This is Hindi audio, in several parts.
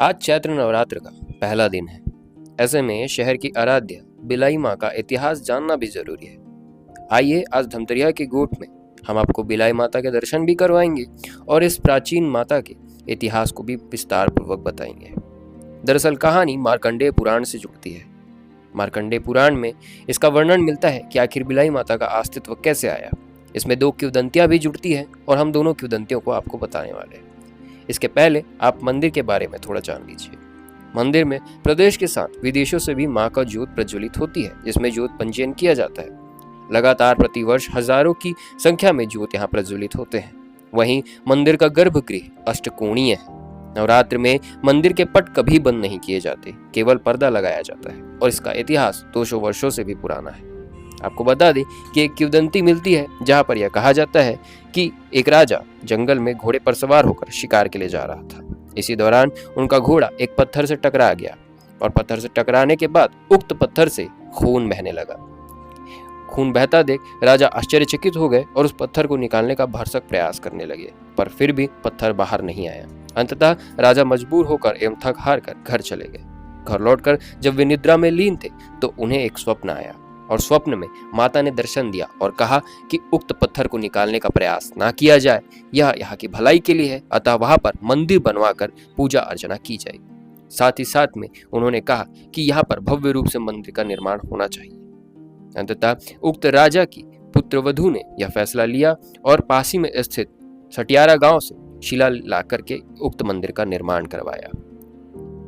आज चैत्र नवरात्र का पहला दिन है। ऐसे में शहर की आराध्य बिलाई माँ का इतिहास जानना भी जरूरी है। आइए आज धमतरिया के गोठ में हम आपको बिलाई माता के दर्शन भी करवाएंगे और इस प्राचीन माता के इतिहास को भी विस्तार पूर्वक बताएंगे। दरअसल कहानी मार्कंडेय पुराण से जुड़ती है। मार्कंडेय पुराण में इसका वर्णन मिलता है कि आखिर बिलाई माता का अस्तित्व कैसे आया। इसमें दो किंवदंतियां भी जुड़ती हैं और हम दोनों किंवदंतियों को आपको बताने वाले हैं। इसके पहले आप मंदिर के बारे में थोड़ा जान लीजिए। मंदिर में प्रदेश के साथ विदेशों से भी मां का ज्योत प्रज्वलित होती है, जिसमें ज्योत पंजीयन किया जाता है। लगातार प्रतिवर्ष हजारों की संख्या में ज्योत यहाँ प्रज्वलित होते हैं। वहीं मंदिर का गर्भगृह अष्टकोणीय है। नवरात्र में मंदिर के पट कभी बंद नहीं किए जाते, केवल पर्दा लगाया जाता है और इसका इतिहास 200 वर्षों से भी पुराना है। आपको बता दें कि एक किंवदंती मिलती है जहां पर यह कहा जाता है कि एक राजा जंगल में घोड़े पर सवार होकर शिकार के लिए जा रहा था। इसी दौरान उनका घोड़ा एक पत्थर से टकरा गया और पत्थर से टकराने के बाद उक्त पत्थर से खून बहने लगा। खून बहता देख राजा आश्चर्यचकित हो गए और उस पत्थर को निकालने का भरसक प्रयास करने लगे, पर फिर भी पत्थर बाहर नहीं आया। अंततः राजा मजबूर होकर एवं थक हार कर घर चले गए। घर लौटकर जब वे निद्रा में लीन थे तो उन्हें एक स्वप्न आया और स्वप्न में माता ने दर्शन दिया और कहा कि उक्त पत्थर को निकालने का प्रयास ना किया जाए, यह यहाँ की भलाई के लिए है, अतः वहां पर मंदिर बनवाकर पूजा अर्चना की जाए। साथ ही साथ में उन्होंने कहा कि यहाँ पर भव्य रूप से मंदिर का निर्माण होना चाहिए। अंततः उक्त राजा की पुत्रवधू ने यह फैसला लिया और पास ही में स्थित सटियारा गांव से शिला ला करके उक्त मंदिर का निर्माण करवाया।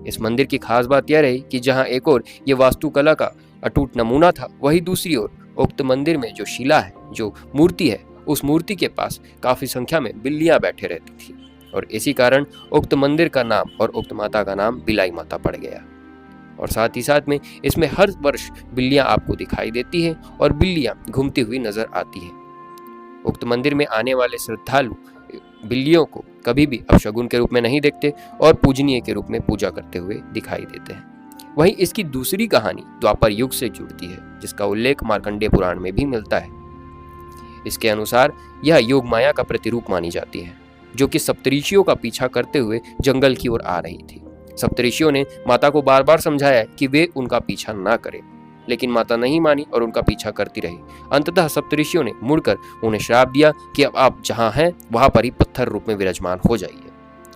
इस मंदिर की खास बात यह रही कि जहां एक ओर ये वास्तुकला का अटूट नमूना था, वहीं दूसरी ओर उक्त मंदिर में जो शिला है, जो मूर्ति है, उस मूर्ति के पास काफी संख्या में बिल्लियां बैठे रहती थी और इसी कारण उक्त मंदिर का नाम और उक्त माता का नाम बिलाई माता पड़ गया। और साथ ही साथ में इसमें हर वर्ष बिल्लियां आपको दिखाई देती हैं और बिल्लियां घूमती हुई नजर आती हैं। उक्त मंदिर में आने वाले श्रद्धालु बिल्लियों को कभी भी अपशगुन के रूप में नहीं देखते और पूजनीय के रूप में पूजा करते हुए दिखाई देते हैं। वहीं इसकी दूसरी कहानी द्वापर युग से जुड़ती है, जिसका उल्लेख मार्कंडेय पुराण में भी मिलता है। इसके अनुसार यह योग माया का प्रतिरूप मानी जाती है, जो कि सप्तऋषियों का पीछा करते हुए जंगल की ओर आ रही थी। सप्तऋषियों ने माता को बार बार समझाया कि वे उनका पीछा ना करें, लेकिन माता नहीं मानी और उनका पीछा करती रही। अंततः सप्तऋषियों ने मुड़कर उन्हें श्राप दिया कि अब आप जहां हैं वहां पर ही पत्थर रूप में विराजमान हो जाइए,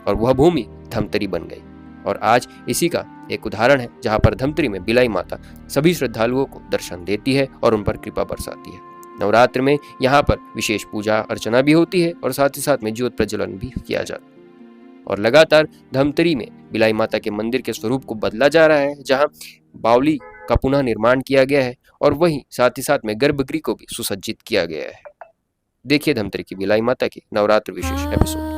और वह भूमि धमतरी बन गई। और आज इसी का एक उदाहरण है जहां पर धमतरी में बिलाई माता सभी श्रद्धालुओं को दर्शन देती है और उन पर कृपा बरसाती है। नवरात्र में यहाँ पर विशेष पूजा अर्चना भी होती है और साथ ही साथ में ज्योत प्रज्वलन भी किया जाता है। और लगातार धमतरी में बिलाई माता के मंदिर के स्वरूप को बदला जा रहा है, जहाँ बावली का पुनः निर्माण किया गया है और वहीं साथ ही साथ में गर्भगृह को भी सुसज्जित किया गया है। देखिए धमतरी की बिलाई माता की नवरात्र विशेष एपिसोड।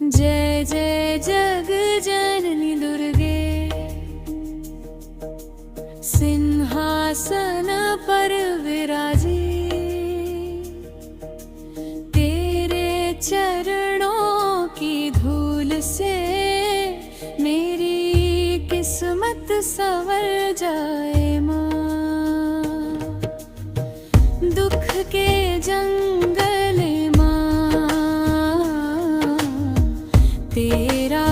जय जय जग जननी दुर्गे, सिंहासन पर विराजी, तेरे चरणों की धूल से मेरी किस्मत संवर जाए माँ। दुख के जंगल माँ तेरा